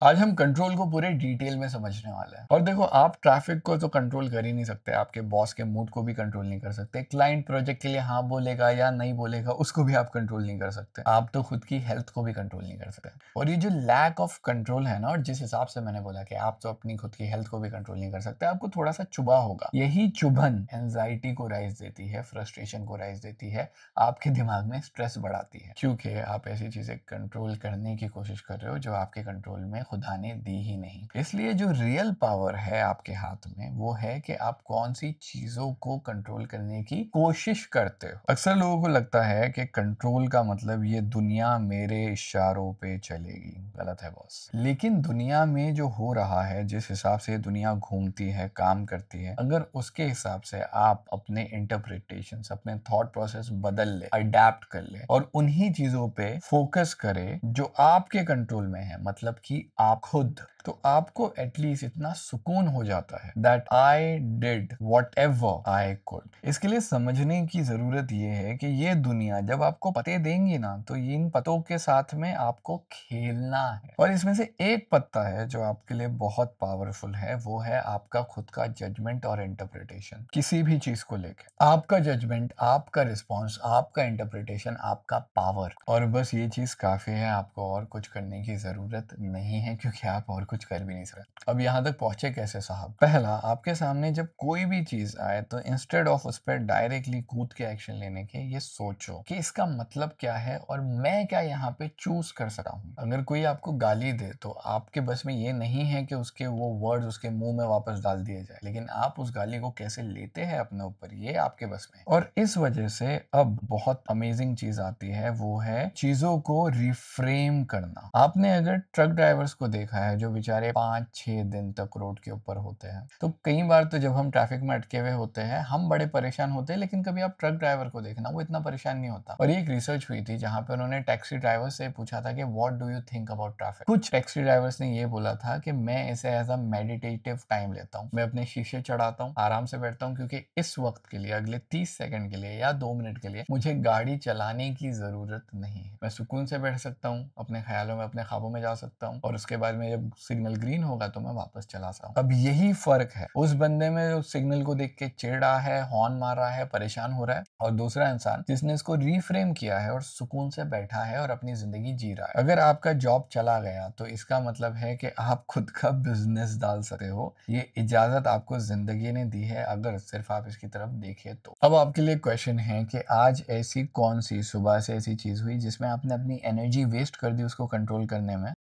आज हम कंट्रोल को पूरे डिटेल में समझने वाले हैं। और देखो, आप ट्रैफिक को तो कंट्रोल कर ही नहीं सकते, आपके बॉस के मूड को भी कंट्रोल नहीं कर सकते, क्लाइंट प्रोजेक्ट के लिए हाँ बोलेगा या नहीं बोलेगा उसको भी आप कंट्रोल नहीं कर सकते, आप तो खुद की हेल्थ को भी कंट्रोल नहीं कर सकते। और ये जो लैक ऑफ कंट्रोल है ना, और जिस हिसाब से मैंने बोला कि आप तो अपनी खुद की हेल्थ को भी कंट्रोल नहीं कर सकते, आपको थोड़ा सा चुभा होगा। यही चुभन एंजाइटी को राइज देती है, फ्रस्ट्रेशन को राइज देती है, आपके दिमाग में स्ट्रेस बढ़ाती है, क्योंकि आप ऐसी चीजें कंट्रोल करने की कोशिश कर रहे हो जो आपके कंट्रोल में खुदा ने दी ही नहीं। इसलिए जो रियल पावर है आपके हाथ में वो है कि आप कौन सी चीजों को कंट्रोल करने की कोशिश करते हो। अक्सर लोगों को लगता है कि कंट्रोल का मतलब ये दुनिया मेरे इशारों पे चलेगी। गलत है बॉस। लेकिन दुनिया में जो हो रहा है, जिस हिसाब से दुनिया घूमती है, काम करती है, अगर उसके हिसाब से आप अपने इंटरप्रिटेशन, अपने थॉट प्रोसेस बदल ले, अडेप्ट कर ले और उन्हीं चीजों पे फोकस करे जो आपके कंट्रोल में है, मतलब कि आप खुद, तो आपको एटलीस्ट इतना सुकून हो जाता है that I did what ever I could. इसके लिए समझने की जरूरत ये है कि ये दुनिया जब आपको पत्ते देंगी ना, तो इन पत्तों के साथ में आपको खेलना है। और इसमें से एक पत्ता है जो आपके लिए बहुत पावरफुल है, वो है आपका खुद का जजमेंट और इंटरप्रिटेशन। किसी भी चीज को लेकर आपका जजमेंट, आपका रिस्पॉन्स, आपका इंटरप्रिटेशन, आपका पावर। और बस ये चीज काफी है, आपको और कुछ करने की जरूरत नहीं है, क्योंकि आप और कुछ कर भी नहीं सकते। अब यहाँ तक पहुंचे कैसे साहब? पहला, आपके सामने जब कोई भी चीज आए तो इंस्टेड ऑफ उस पर डायरेक्टली कूद के एक्शन लेने के, ये सोचो कि इसका मतलब क्या है और मैं क्या यहाँ पे चूज कर सकता हूँ। अगर कोई आपको गाली दे तो आपके बस में ये नहीं है कि उसके वो वर्ड्स उसके मुंह में वापस डाल दिए जाए, लेकिन आप उस गाली को कैसे लेते हैं अपने ऊपर, ये आपके बस में है। और इस वजह से अब बहुत अमेजिंग चीज आती है, वो है चीजों को रिफ्रेम करना। आपने अगर ट्रक ड्राइवर्स को देखा है जो बेचारे 5-6 दिन तक रोड के ऊपर होते हैं, तो कई बार तो जब हम ट्रैफिक में अटके हुए होते हैं हम बड़े परेशान होते हैं, लेकिन कभी आप ट्रक ड्राइवर को देखना, वो इतना परेशान नहीं होता। और एक रिसर्च हुई थी जहां पे उन्होंने टैक्सी ड्राइवर से पूछा था कि what do you think about traffic. कुछ टैक्सी ड्राइवर्स ने ये बोला था कि मैं इसे एज अ मेडिटेटिव टाइम लेता हूँ, मैं अपने शीशे चढ़ाता हूँ, आराम से बैठता हूँ, क्योंकि इस वक्त के लिए, अगले 30 सेकंड के लिए या 2 मिनट के लिए मुझे गाड़ी चलाने की जरूरत नहीं है। मैं सुकून से बैठ सकता हूँ, अपने ख्यालों में, अपने ख्वाबों में जा सकता हूँ, और उसके बाद में जब सिग्नल ग्रीन होगा तो मैं वापस चला सकता हूँ। अब यही फर्क है उस बंदे में जो सिग्नल को देख के चिढ़ रहा है, हॉर्न मार रहा है, परेशान हो रहा है, और दूसरा इंसान जिसने इसको रिफ्रेम किया है और सुकून से बैठा है और अपनी जिंदगी जी रहा है। अगर आपका जॉब चला गया तो इसका मतलब है कि आप खुद का बिजनेस डाल सकते हो। ये इजाजत आपको जिंदगी ने दी है, अगर सिर्फ आप इसकी तरफ देखिए तो। अब आपके लिए क्वेश्चन है कि आज ऐसी कौन सी सुबह से ऐसी चीज हुई जिसमें आपने अपनी एनर्जी वेस्ट कर दी उसको कंट्रोल करने में,